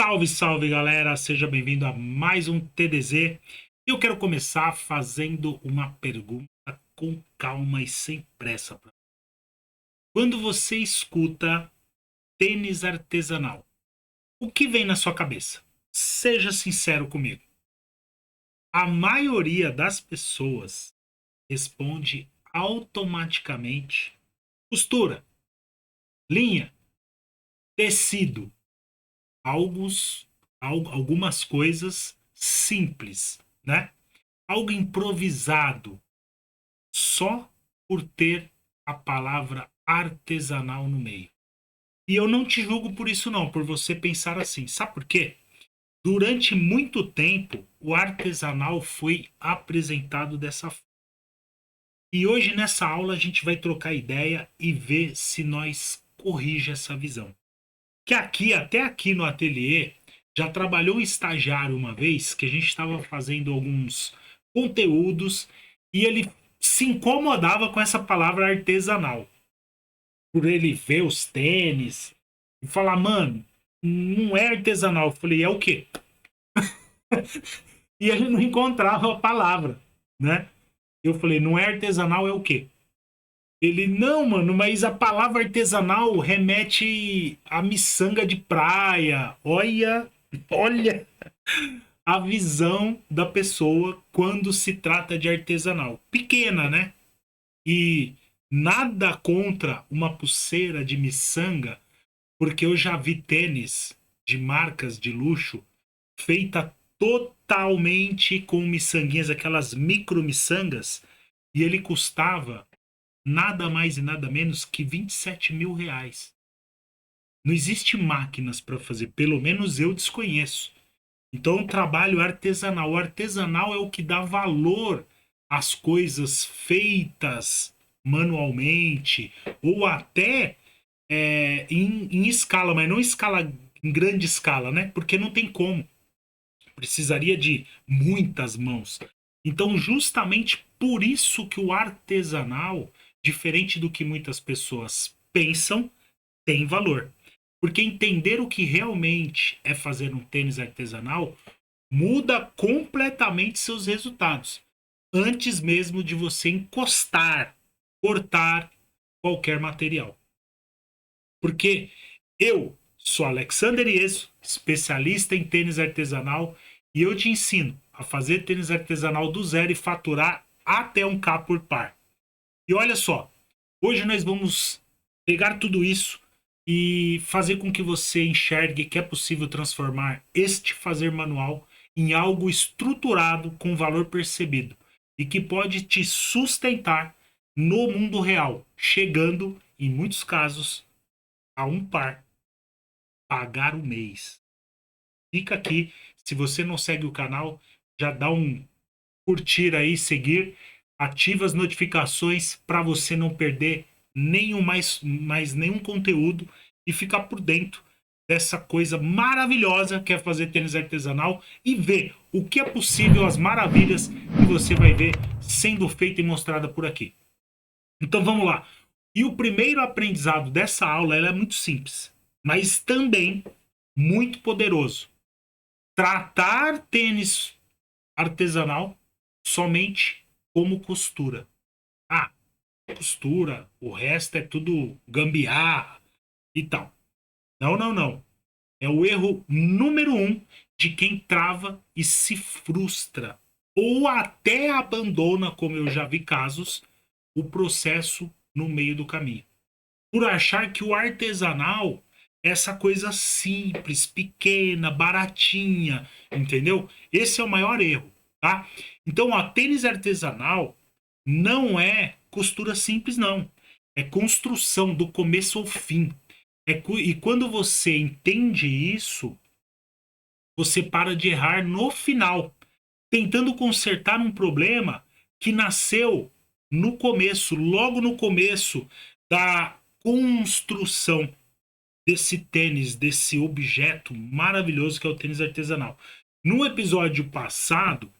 Salve, salve galera, seja bem-vindo a mais um TDZ. Eu quero começar fazendo uma pergunta com calma e sem pressa. Quando você escuta tênis artesanal, o que vem na sua cabeça? Seja sincero comigo. A maioria das pessoas responde automaticamente costura, linha, tecido, algumas coisas simples, né? Algo improvisado, só por ter a palavra artesanal no meio. E eu não te julgo por isso não, por você pensar assim. Sabe por quê? Durante muito tempo, o artesanal foi apresentado dessa forma. E hoje nessa aula a gente vai trocar ideia e ver se nós corrige essa visão. Que aqui, até aqui no ateliê, já trabalhou um estagiário uma vez que a gente estava fazendo alguns conteúdos e ele se incomodava com essa palavra artesanal. Por ele ver os tênis e falar, mano, não é artesanal. Eu falei, é o quê? E ele não encontrava a palavra, né? Eu falei, não é artesanal, é o quê? Ele, não, mano, mas a palavra artesanal remete a miçanga de praia. Olha a visão da pessoa quando se trata de artesanal. Pequena, né? E nada contra uma pulseira de miçanga, porque eu já vi tênis de marcas de luxo feita totalmente com miçanguinhas, aquelas micro miçangas, e ele custava nada mais e nada menos que R$ 27.000. Não existe máquinas para fazer, pelo menos eu desconheço. Então, o trabalho artesanal. O artesanal é o que dá valor às coisas feitas manualmente, ou até em escala, mas não em grande escala, né? Porque não tem como. Precisaria de muitas mãos. Então, justamente por isso que o artesanal, diferente do que muitas pessoas pensam, tem valor. Porque entender o que realmente é fazer um tênis artesanal muda completamente seus resultados. Antes mesmo de você encostar, cortar qualquer material. Porque eu sou Alexander Ieso, especialista em tênis artesanal, e eu te ensino a fazer tênis artesanal do zero e faturar até um K por par. E olha só, hoje nós vamos pegar tudo isso e fazer com que você enxergue que é possível transformar este fazer manual em algo estruturado com valor percebido e que pode te sustentar no mundo real, chegando, em muitos casos, a um par, pagar o mês. Fica aqui, se você não segue o canal, já dá um curtir aí, seguir, ativa as notificações para você não perder mais nenhum conteúdo e ficar por dentro dessa coisa maravilhosa que é fazer tênis artesanal e ver o que é possível, as maravilhas que você vai ver sendo feita e mostrada por aqui. Então vamos lá. E o primeiro aprendizado dessa aula ela é muito simples, mas também muito poderoso. Tratar tênis artesanal somente como costura. Ah, costura, o resto é tudo gambiarra e tal. Não, não, não. É o erro número um de quem trava e se frustra. Ou até abandona, como eu já vi casos, o processo no meio do caminho. Por achar que o artesanal é essa coisa simples, pequena, baratinha, entendeu? Esse é o maior erro, tá? Então, ó, tênis artesanal não é costura simples, não. É construção do começo ao fim. E quando você entende isso, você para de errar no final, tentando consertar um problema que nasceu no começo, logo no começo da construção desse tênis, desse objeto maravilhoso que é o tênis artesanal. No episódio passado,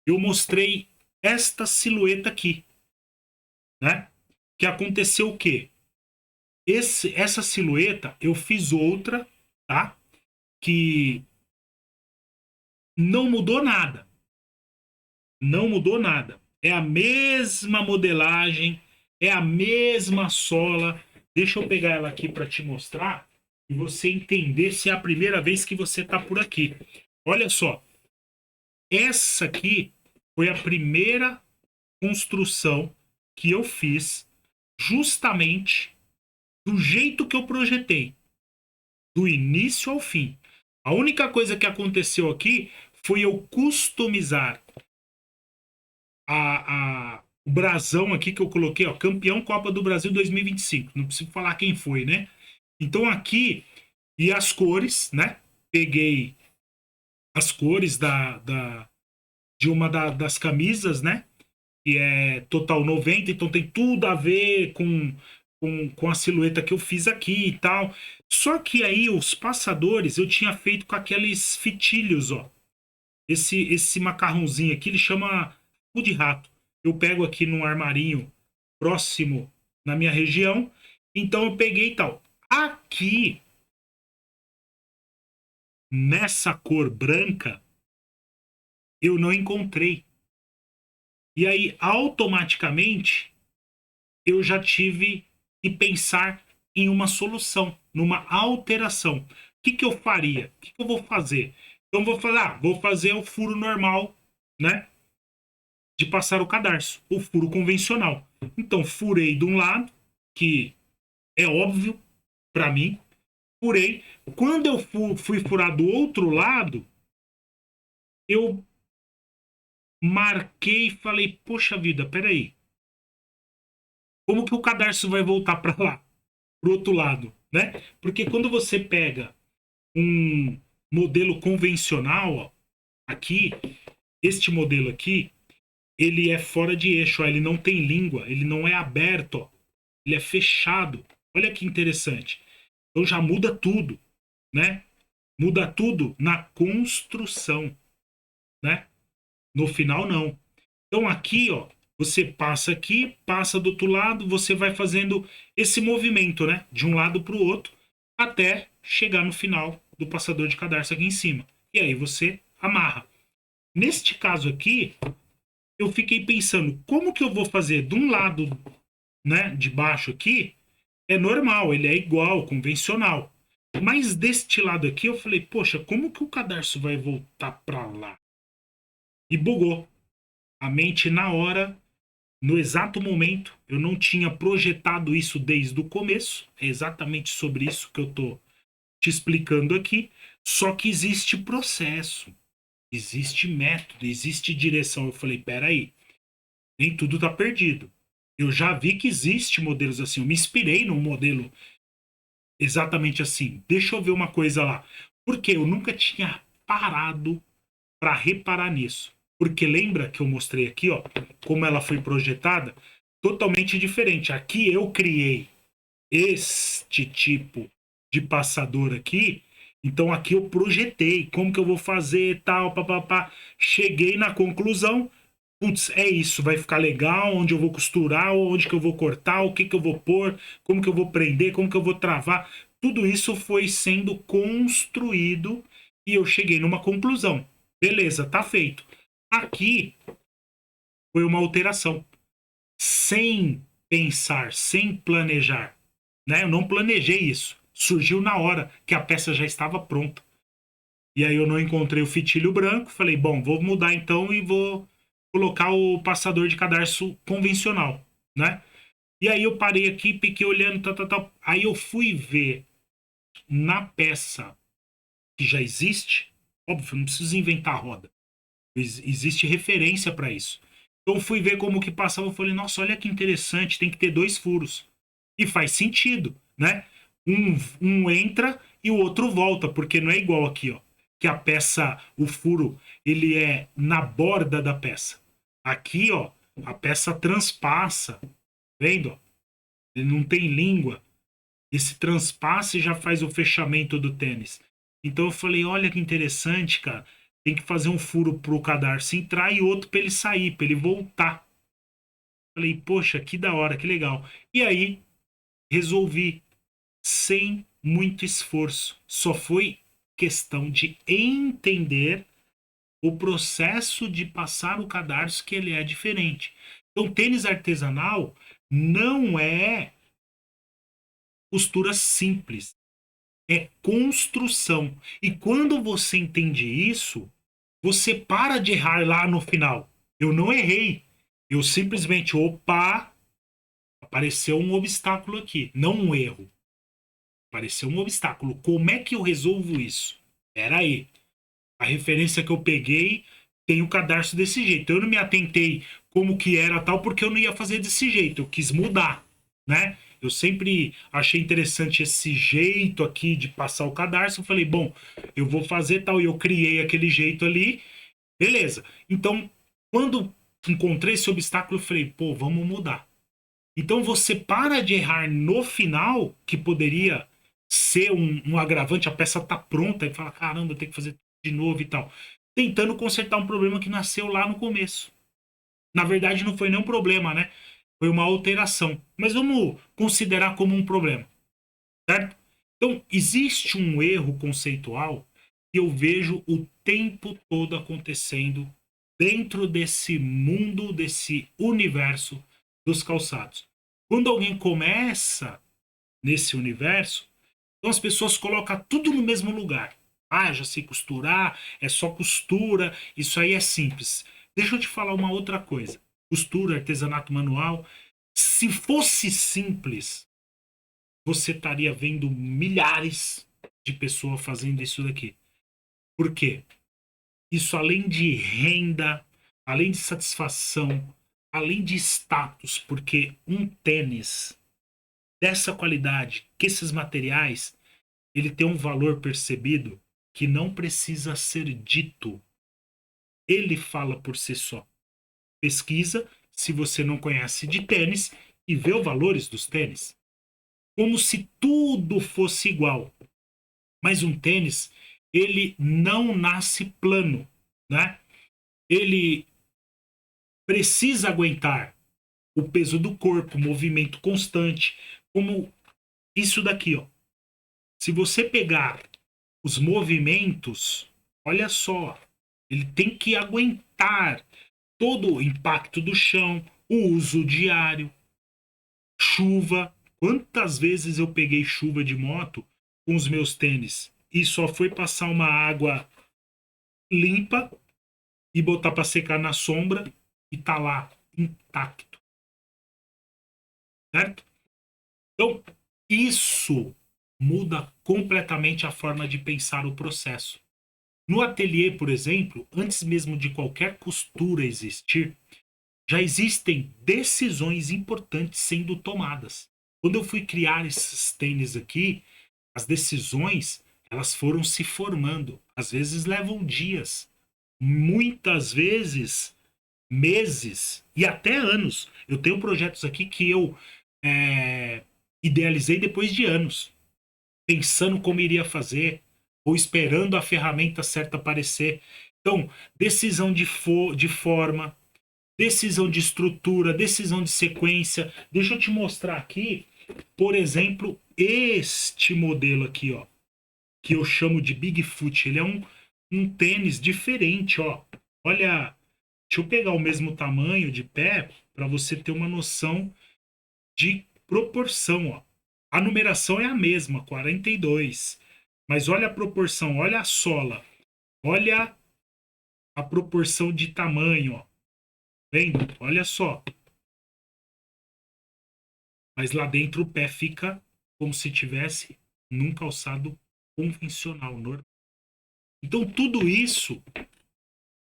eu mostrei esta silhueta aqui, né? Que aconteceu o quê? Essa silhueta, eu fiz outra, tá? Que Não mudou nada. Não mudou nada. É a mesma modelagem, é a mesma sola. Deixa eu pegar ela aqui para te mostrar e você entender se é a primeira vez que você está por aqui. Olha só, essa aqui foi a primeira construção que eu fiz justamente do jeito que eu projetei, do início ao fim. A única coisa que aconteceu aqui foi eu customizar o brasão aqui que eu coloquei, ó, campeão Copa do Brasil 2025. Não preciso falar quem foi, né? Então aqui, e as cores, né? Peguei as cores de uma das camisas, né? Que é Total 90, então tem tudo a ver com a silhueta que eu fiz aqui e tal. Só que aí os passadores eu tinha feito com aqueles fitilhos, ó. Esse macarrãozinho aqui, ele chama cu de rato. Eu pego aqui num armarinho próximo na minha região. Então eu peguei e tal. Aqui, nessa cor branca, eu não encontrei. E aí, automaticamente, eu já tive que pensar em uma solução, numa alteração. O que eu faria? O que eu vou fazer? Então, vou falar, vou fazer o furo normal, né? De passar o cadarço, o furo convencional. Então, furei de um lado, que é óbvio para mim, furei. Quando eu fui furar do outro lado, eu marquei e falei, poxa vida, peraí, como que o cadarço vai voltar para lá, pro outro lado, né? Porque quando você pega um modelo convencional, ó, aqui, este modelo aqui, ele é fora de eixo, ó, ele não tem língua, ele não é aberto, ó, ele é fechado. Olha que interessante. Então já muda tudo, né? Muda tudo na construção, né? No final não. Então aqui, ó, você passa aqui, passa do outro lado, você vai fazendo esse movimento, né? De um lado para o outro, até chegar no final do passador de cadarço aqui em cima. E aí você amarra. Neste caso aqui, eu fiquei pensando, como que eu vou fazer de um lado, né, de baixo aqui, é normal, ele é igual, convencional. Mas deste lado aqui eu falei, poxa, como que o cadarço vai voltar para lá? E bugou. A mente na hora, no exato momento, eu não tinha projetado isso desde o começo. É exatamente sobre isso que eu tô te explicando aqui. Só que existe processo, existe método, existe direção. Eu falei, peraí, nem tudo tá perdido. Eu já vi que existe modelos assim. Eu me inspirei num modelo exatamente assim. Deixa eu ver uma coisa lá. Porque eu nunca tinha parado para reparar nisso. Porque lembra que eu mostrei aqui, ó, como ela foi projetada? Totalmente diferente. Aqui eu criei este tipo de passador aqui. Então aqui eu projetei como que eu vou fazer, tal, papapá. Cheguei na conclusão, putz, é isso, vai ficar legal, onde eu vou costurar, onde que eu vou cortar, o que que eu vou pôr, como que eu vou prender, como que eu vou travar. Tudo isso foi sendo construído e eu cheguei numa conclusão. Beleza, tá feito. Aqui foi uma alteração, sem pensar, sem planejar, né? Eu não planejei isso. Surgiu na hora que a peça já estava pronta. E aí eu não encontrei o fitilho branco, falei, bom, vou mudar então e vou colocar o passador de cadarço convencional, né? E aí eu parei aqui, fiquei olhando, tal, tal, tal. Aí eu fui ver na peça que já existe, óbvio, não preciso inventar a roda. Existe referência para isso. Então eu fui ver como que passava, eu falei, nossa, olha que interessante, tem que ter dois furos. E faz sentido, né? Um entra e o outro volta, porque não é igual aqui, ó. Que a peça, o furo, ele é na borda da peça. Aqui, ó, a peça transpassa, vendo? Ó? Ele não tem língua. Esse transpasse já faz o fechamento do tênis. Então eu falei, olha que interessante, cara. Tem que fazer um furo pro cadarço entrar e outro para ele sair, para ele voltar. Falei, poxa, que da hora, que legal. E aí resolvi sem muito esforço. Só foi questão de entender o processo de passar o cadarço que ele é diferente. Então, tênis artesanal não é costura simples, é construção. E quando você entende isso, você para de errar lá no final. Eu não errei. Eu simplesmente, opa, apareceu um obstáculo aqui. Não um erro. Apareceu um obstáculo. Como é que eu resolvo isso? Pera aí. A referência que eu peguei tem o cadarço desse jeito. Eu não me atentei como que era tal, porque eu não ia fazer desse jeito. Eu quis mudar, né? Eu sempre achei interessante esse jeito aqui de passar o cadarço. Eu falei, bom, eu vou fazer tal. E eu criei aquele jeito ali. Beleza. Então, quando encontrei esse obstáculo, eu falei, pô, vamos mudar. Então você para de errar no final, que poderia ser um agravante, a peça tá pronta, e fala, caramba, tem que fazer de novo e tal. Tentando consertar um problema que nasceu lá no começo. Na verdade, não foi nem um problema, né? Foi uma alteração. Mas vamos considerar como um problema, certo? Então, existe um erro conceitual que eu vejo o tempo todo acontecendo dentro desse mundo, desse universo dos calçados. Quando alguém começa nesse universo, então as pessoas colocam tudo no mesmo lugar. Ah, já sei costurar, é só costura, isso aí é simples. Deixa eu te falar uma outra coisa. Costura, artesanato manual, se fosse simples, você estaria vendo milhares de pessoas fazendo isso daqui. Por quê? Isso além de renda, além de satisfação, além de status, porque um tênis dessa qualidade, que esses materiais, ele tem um valor percebido que não precisa ser dito. Ele fala por si só. Pesquisa, se você não conhece de tênis, e vê os valores dos tênis. Como se tudo fosse igual. Mas um tênis, ele não nasce plano, né? Ele precisa aguentar o peso do corpo, movimento constante, como isso daqui, ó. Se você pegar os movimentos, olha só, ele tem que aguentar todo o impacto do chão, o uso diário, chuva. Quantas vezes eu peguei chuva de moto com os meus tênis e só foi passar uma água limpa e botar para secar na sombra e tá lá intacto, certo? Então, isso muda completamente a forma de pensar o processo. No ateliê, por exemplo, antes mesmo de qualquer costura existir, já existem decisões importantes sendo tomadas. Quando eu fui criar esses tênis aqui, as decisões elas foram se formando. Às vezes levam dias, muitas vezes meses e até anos. Eu tenho projetos aqui que eu é, idealizei depois de anos, pensando como iria fazer, ou esperando a ferramenta certa aparecer. Então, decisão de forma, decisão de estrutura, decisão de sequência. Deixa eu te mostrar aqui, por exemplo, este modelo aqui, ó, que eu chamo de Bigfoot. Ele é um tênis diferente, ó. Olha, deixa eu pegar o mesmo tamanho de pé para você ter uma noção de proporção, ó. A numeração é a mesma, 42. Mas olha a proporção, olha a sola. Olha a proporção de tamanho, ó. Vendo? Olha só. Mas lá dentro o pé fica como se tivesse num calçado convencional, normal. Então tudo isso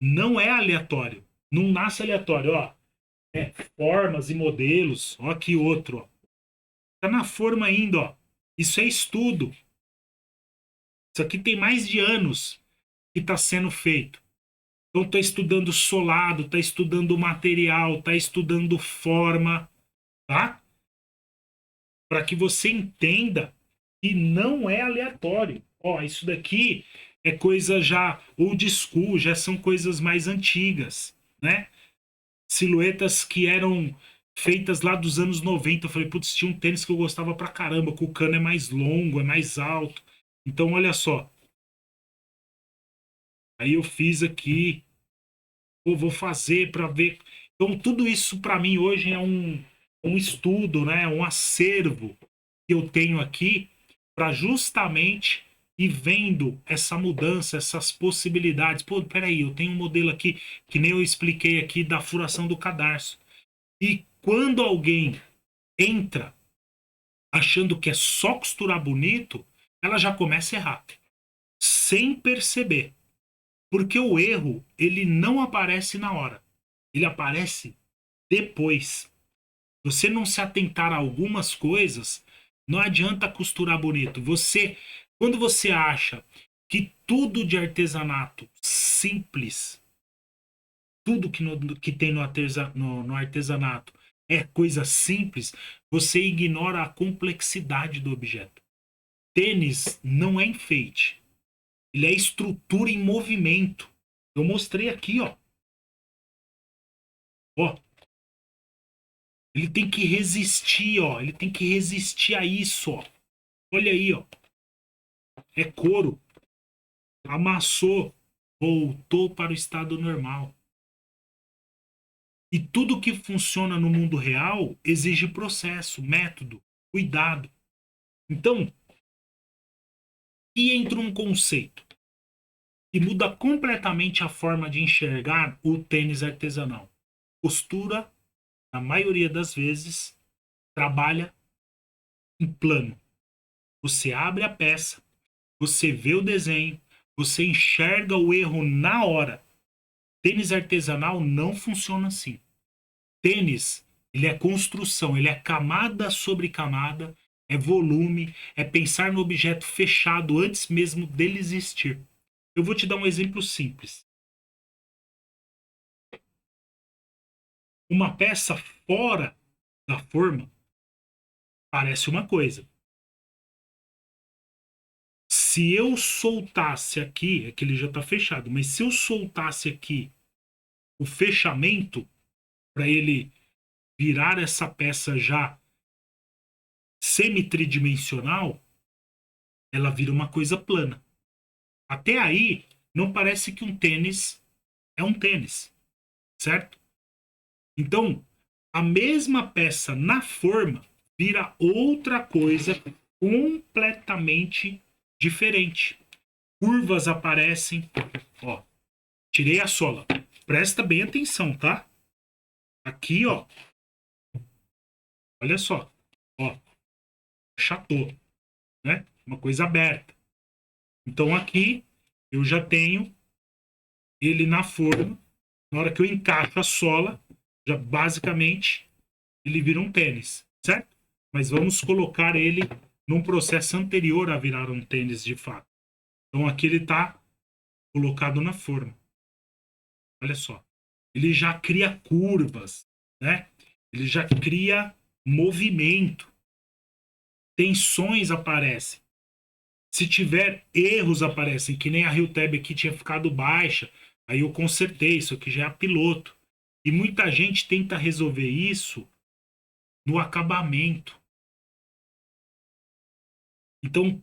não é aleatório. Não nasce aleatório, ó. É, formas e modelos. Ó, aqui outro, ó. Tá na forma ainda, ó. Isso é estudo. Isso aqui tem mais de anos que está sendo feito. Então tá estudando solado, tá estudando material, tá estudando forma, tá? Para que você entenda que não é aleatório. Ó, isso daqui é coisa já old school, já são coisas mais antigas, né? Silhuetas que eram feitas lá dos anos 90. Eu falei, putz, tinha um tênis que eu gostava pra caramba, que o cano é mais longo, é mais alto. Então, olha só. Aí eu fiz aqui Ou vou fazer para ver. Então, tudo isso para mim hoje é um estudo, né? Um acervo que eu tenho aqui para justamente ir vendo essa mudança, essas possibilidades. Pô, peraí, eu tenho um modelo aqui que nem eu expliquei aqui da furação do cadarço. E quando alguém entra achando que é só costurar bonito, ela já começa a errar, sem perceber. Porque o erro, ele não aparece na hora. Ele aparece depois. Se você não se atentar a algumas coisas, não adianta costurar bonito. Quando você acha que tudo de artesanato simples, tudo que tem no artesanato é coisa simples, você ignora a complexidade do objeto. Tênis não é enfeite, ele é estrutura em movimento. Eu mostrei aqui, ó. Ó, ele tem que resistir, ó. Ele tem que resistir a isso, ó. Olha aí, ó. É couro. Amassou. Voltou para o estado normal. E tudo que funciona no mundo real exige processo, método, cuidado. Então, e entra um conceito que muda completamente a forma de enxergar o tênis artesanal. Costura, na maioria das vezes, trabalha em plano. Você abre a peça, você vê o desenho, você enxerga o erro na hora. Tênis artesanal não funciona assim. Tênis, ele é construção, ele é camada sobre camada, é volume, é pensar no objeto fechado antes mesmo dele existir. Eu vou te dar um exemplo simples. Uma peça fora da forma parece uma coisa. Se eu soltasse aqui, é que ele já está fechado, mas se eu soltasse aqui o fechamento para ele virar essa peça já semi-tridimensional, ela vira uma coisa plana. Até aí, não parece que um tênis é um tênis, certo? Então, a mesma peça na forma vira outra coisa completamente diferente. Curvas aparecem. Ó, tirei a sola. Presta bem atenção, tá? Aqui, ó. Olha só. Ó, chatou, né? Uma coisa aberta. Então aqui eu já tenho ele na forma. Na hora que eu encaixo a sola, já basicamente ele vira um tênis, certo? Mas vamos colocar ele num processo anterior a virar um tênis de fato. Então aqui ele está colocado na forma. Olha só. Ele já cria curvas, né? Ele já cria movimento. Tensões aparecem. Se tiver erros aparecem, que nem a Tab aqui tinha ficado baixa, aí eu consertei, isso aqui já é a piloto. E muita gente tenta resolver isso no acabamento. Então,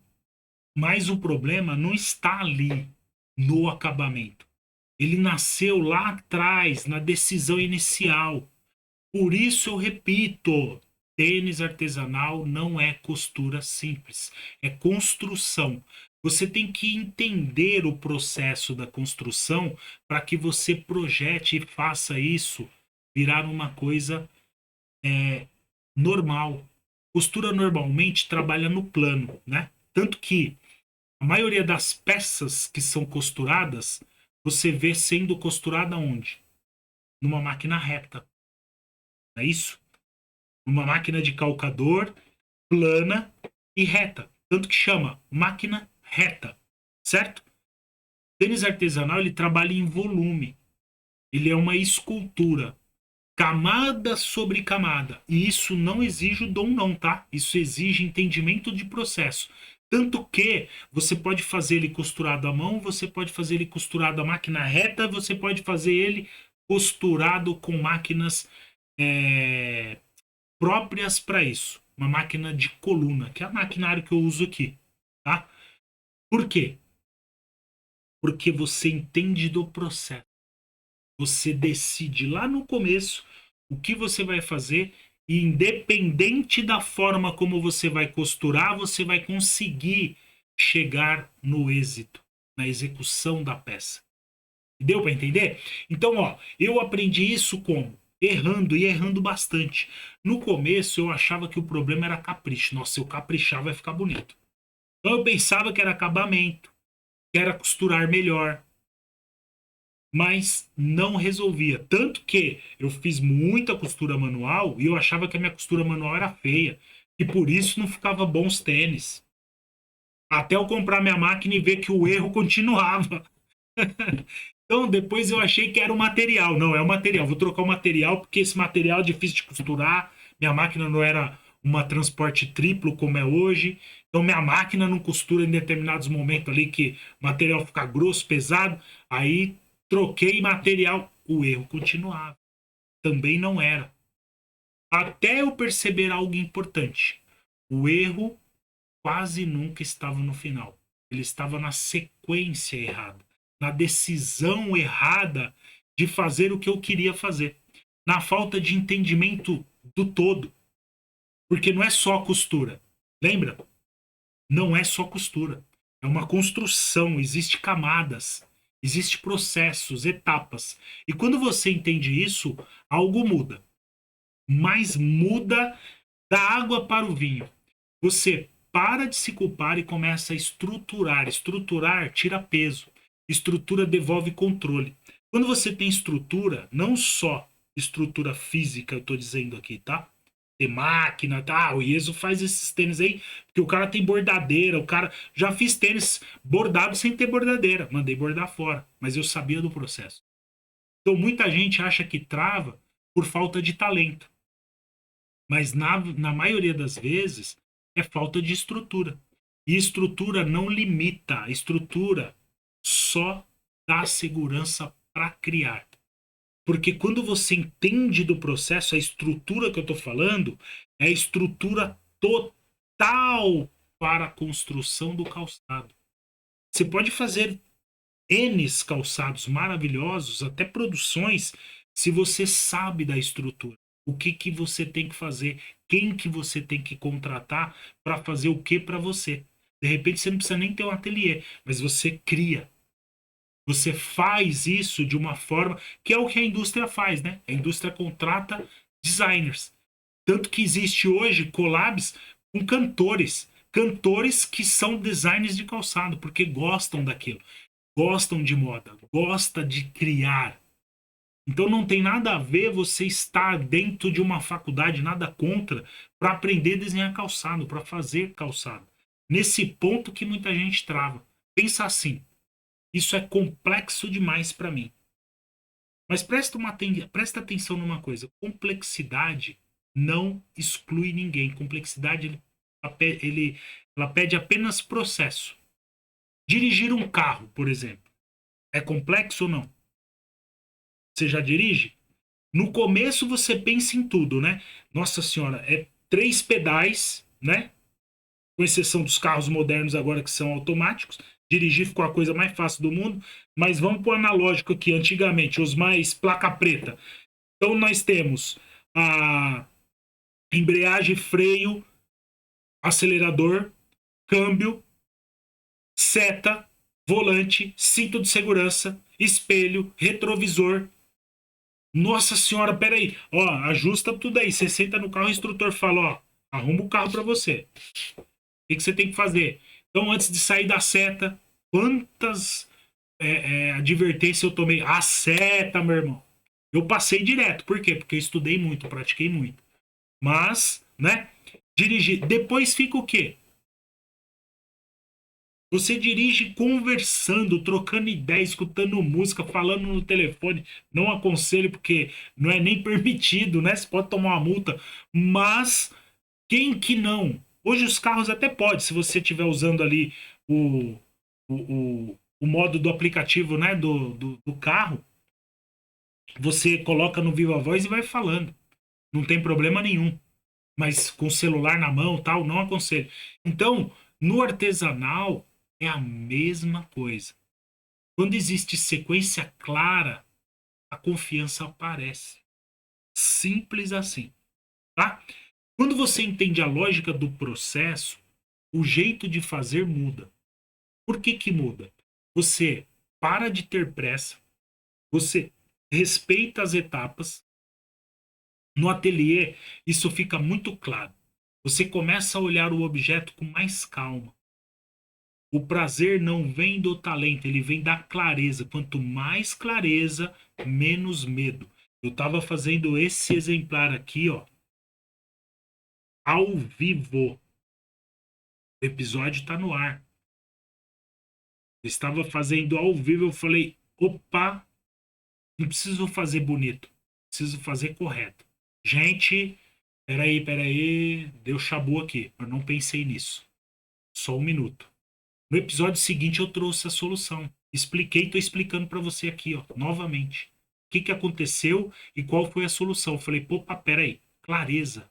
mas o problema não está ali no acabamento. Ele nasceu lá atrás, na decisão inicial. Por isso eu repito, tênis artesanal não é costura simples, é construção. Você tem que entender o processo da construção para que você projete e faça isso virar uma coisa normal. Costura normalmente trabalha no plano, né? Tanto que a maioria das peças que são costuradas, você vê sendo costurada onde? Numa máquina reta, não é isso? Uma máquina de calcador plana e reta. Tanto que chama máquina reta, certo? Tênis artesanal ele trabalha em volume. Ele é uma escultura. Camada sobre camada. E isso não exige o dom, não, tá? Isso exige entendimento de processo. Tanto que você pode fazer ele costurado à mão, você pode fazer ele costurado à máquina reta, você pode fazer ele costurado com máquinas é, próprias para isso. Uma máquina de coluna, que é a maquinário que eu uso aqui, tá? Por quê? Porque você entende do processo. Você decide lá no começo o que você vai fazer e independente da forma como você vai costurar, você vai conseguir chegar no êxito, na execução da peça. Deu para entender? Então, ó, eu aprendi isso como? Errando e errando bastante. No começo eu achava que o problema era capricho. Nossa, se eu caprichar vai ficar bonito. Então eu pensava que era acabamento, que era costurar melhor, mas não resolvia. Tanto que eu fiz muita costura manual e eu achava que a minha costura manual era feia. E por isso não ficava bons tênis. Até eu comprar minha máquina e ver que o erro continuava. Então depois eu achei que era o material. Não, é o material. Vou trocar o material porque esse material é difícil de costurar. Minha máquina não era uma transporte triplo como é hoje. Então minha máquina não costura em determinados momentos ali que o material fica grosso, pesado. Aí troquei material. O erro continuava. Também não era. Até eu perceber algo importante. O erro quase nunca estava no final. Ele estava na sequência errada, na decisão errada de fazer o que eu queria fazer, na falta de entendimento do todo. Porque não é só costura. Lembra? Não é só costura. É uma construção, existe camadas, existe processos, etapas. E quando você entende isso, algo muda. Mas muda da água para o vinho. Você para de se culpar e começa a estruturar. Estruturar tira peso. Estrutura devolve controle. Quando você tem estrutura, não só estrutura física, eu estou dizendo aqui, tá? Ter máquina, tá? O Ieso faz esses tênis aí, porque o cara tem bordadeira, o cara. Já fiz tênis bordado sem ter bordadeira. Mandei bordar fora, mas eu sabia do processo. Então muita gente acha que trava por falta de talento. Mas na maioria das vezes é falta de estrutura. E estrutura não limita, a estrutura só dá segurança para criar. Porque quando você entende do processo, a estrutura que eu estou falando é a estrutura total para a construção do calçado. Você pode fazer N calçados maravilhosos, até produções, se você sabe da estrutura. O que, que você tem que fazer, quem que você tem que contratar para fazer o que para você. De repente você não precisa nem ter um ateliê, mas você cria. Você faz isso de uma forma que é o que a indústria faz, né? A indústria contrata designers. Tanto que existe hoje collabs com cantores. Cantores que são designers de calçado, porque gostam daquilo, gostam de moda, gosta de criar. Então não tem nada a ver você estar dentro de uma faculdade, nada contra, para aprender a desenhar calçado, para fazer calçado. Nesse ponto que muita gente trava. Pensa assim, isso é complexo demais para mim. Mas presta atenção numa coisa, complexidade não exclui ninguém. Complexidade ela pede apenas processo. Dirigir um carro, por exemplo, é complexo ou não? Você já dirige? No começo você pensa em tudo, né? Nossa senhora, é três pedais, né? Com exceção dos carros modernos agora que são automáticos. Dirigir ficou a coisa mais fácil do mundo. Mas vamos para o analógico aqui. Antigamente, os mais placa preta. Então nós temos a embreagem, freio, acelerador, câmbio, seta, volante, cinto de segurança, espelho, retrovisor. Nossa senhora, peraí. Ó, ajusta tudo aí. Você senta no carro, o instrutor fala, ó, arruma o carro para você. O que, que você tem que fazer? Então, antes de sair da seta, quantas advertências eu tomei? A seta, meu irmão. Eu passei direto. Por quê? Porque eu estudei muito, pratiquei muito. Mas, né? Dirigir. Depois fica o quê? Você dirige conversando, trocando ideia, escutando música, falando no telefone. Não aconselho porque não é nem permitido, né? Você pode tomar uma multa. Mas quem que não? Hoje os carros até pode, se você estiver usando ali o modo do aplicativo, né? Do carro, você coloca no Viva Voz e vai falando. Não tem problema nenhum. Mas com o celular na mão, tal, não aconselho. Então, no artesanal é a mesma coisa. Quando existe sequência clara, a confiança aparece. Simples assim, tá? Quando você entende a lógica do processo, o jeito de fazer muda. Por que que muda? Você para de ter pressa, você respeita as etapas. No ateliê, isso fica muito claro. Você começa a olhar o objeto com mais calma. O prazer não vem do talento, ele vem da clareza. Quanto mais clareza, menos medo. Eu estava fazendo esse exemplar aqui, ó, ao vivo. O episódio está no ar. Eu estava fazendo ao vivo, eu falei, opa, não preciso fazer bonito, preciso fazer correto. Gente, peraí, deu chabu aqui, eu não pensei nisso. Só um minuto. No episódio seguinte eu trouxe a solução. Expliquei, tô explicando para você aqui, ó, novamente. O que que aconteceu e qual foi a solução. Eu falei, opa, peraí, clareza.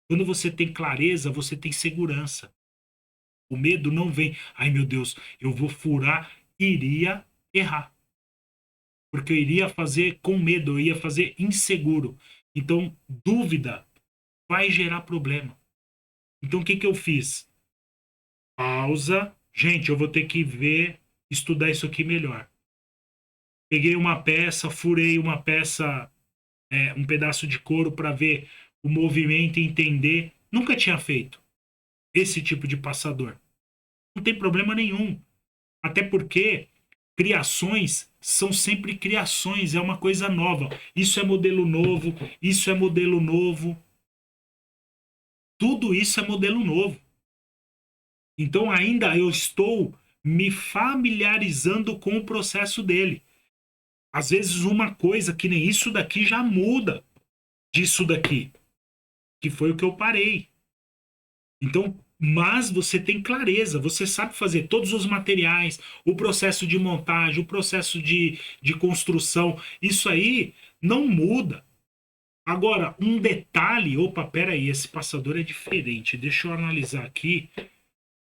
Quando você tem clareza, você tem segurança. O medo não vem, ai meu Deus, eu vou furar, iria errar. Porque eu iria fazer com medo, eu ia fazer inseguro. Então, dúvida vai gerar problema. Então, o que que eu fiz? Pausa. Gente, eu vou ter que ver, estudar isso aqui melhor. Peguei uma peça, furei uma peça, um pedaço de couro para ver o movimento e entender. Nunca tinha feito esse tipo de passador. Não tem problema nenhum. Até porque criações são sempre criações, é uma coisa nova. Isso é modelo novo, isso é modelo novo. Tudo isso é modelo novo. Então ainda eu estou me familiarizando com o processo dele. Às vezes uma coisa que nem isso daqui já muda disso daqui, que foi o que eu parei. Então, mas você tem clareza, você sabe fazer todos os materiais, o processo de montagem, o processo de construção, isso aí não muda. Agora, um detalhe, opa, peraí, esse passador é diferente, deixa eu analisar aqui,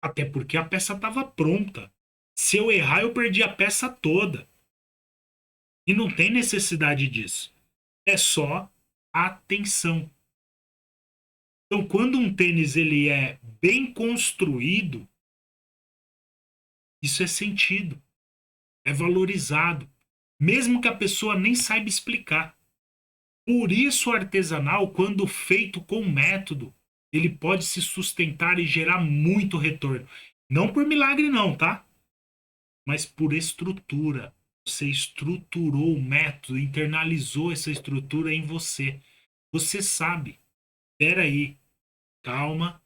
até porque a peça estava pronta. Se eu errar, eu perdi a peça toda. E não tem necessidade disso. É só atenção. Então, quando um tênis ele é bem construído, isso é sentido, é valorizado, mesmo que a pessoa nem saiba explicar. Por isso, o artesanal, quando feito com método, ele pode se sustentar e gerar muito retorno. Não por milagre, não, tá? Mas por estrutura. Você estruturou o método, internalizou essa estrutura em você. Você sabe. Peraí, calma,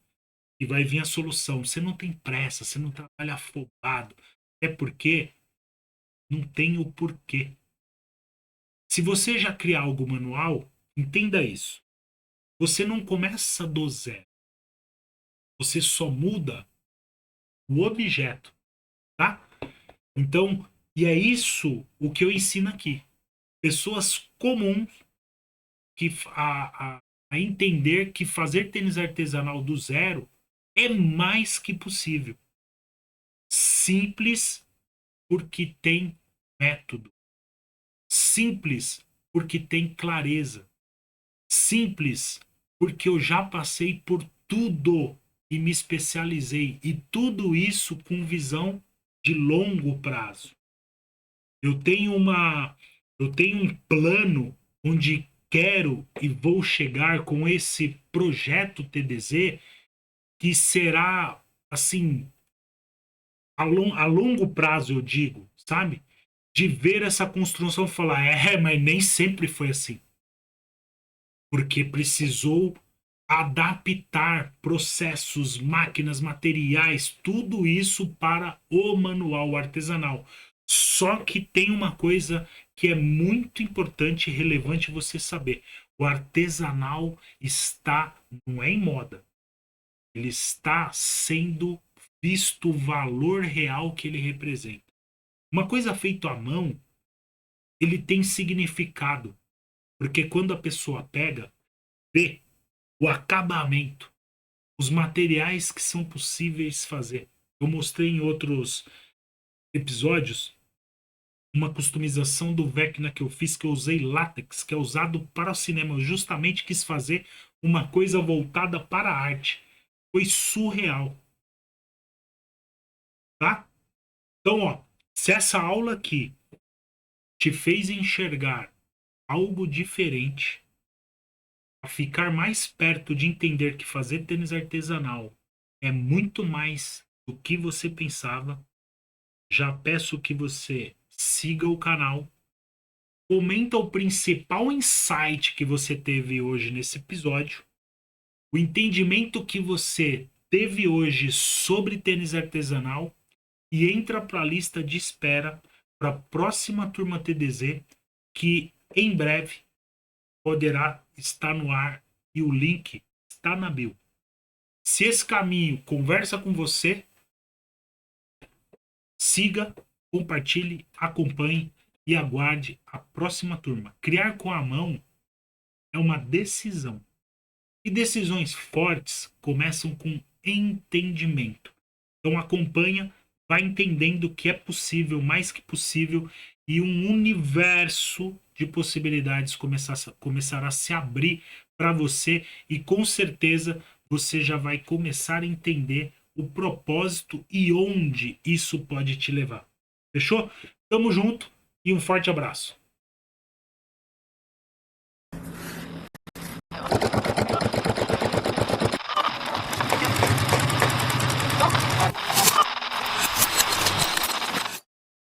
e vai vir a solução. Você não tem pressa, você não trabalha afobado. É porque não tem o porquê. Se você já criar algo manual, entenda isso. Você não começa do zero. Você só muda o objeto, tá? Então, e é isso o que eu ensino aqui. Pessoas comuns que a entender que fazer tênis artesanal do zero é mais que possível. Simples porque tem método. Simples porque tem clareza. Simples porque eu já passei por tudo e me especializei. E tudo isso com visão de longo prazo. Eu tenho eu tenho um plano onde quero e vou chegar com esse projeto TDZ que será assim a longo prazo, eu digo, sabe? De ver essa construção e falar, mas nem sempre foi assim. Porque precisou adaptar processos, máquinas, materiais, tudo isso para o manual artesanal. Só que tem uma coisa que é muito importante e relevante você saber. O artesanal está, não é em moda, ele está sendo visto o valor real que ele representa. Uma coisa feita à mão, ele tem significado, porque quando a pessoa pega, vê o acabamento, os materiais que são possíveis fazer. Eu mostrei em outros episódios uma customização do Vecna que eu fiz, que eu usei látex, que é usado para o cinema. Eu justamente quis fazer uma coisa voltada para a arte. Foi surreal, tá? Então, ó, se essa aula aqui te fez enxergar algo diferente, a ficar mais perto de entender que fazer tênis artesanal é muito mais do que você pensava, já peço que você siga o canal, comenta o principal insight que você teve hoje nesse episódio, o entendimento que você teve hoje sobre tênis artesanal e entra para a lista de espera para a próxima turma TDZ, que em breve poderá estar no ar e o link está na bio. Se esse caminho conversa com você, siga, compartilhe, acompanhe e aguarde a próxima turma. Criar com a mão é uma decisão. E decisões fortes começam com entendimento. Então acompanha, vai entendendo que é possível, mais que possível, e um universo de possibilidades começará a se abrir para você e com certeza você já vai começar a entender o propósito e onde isso pode te levar. Fechou? Tamo junto e um forte abraço.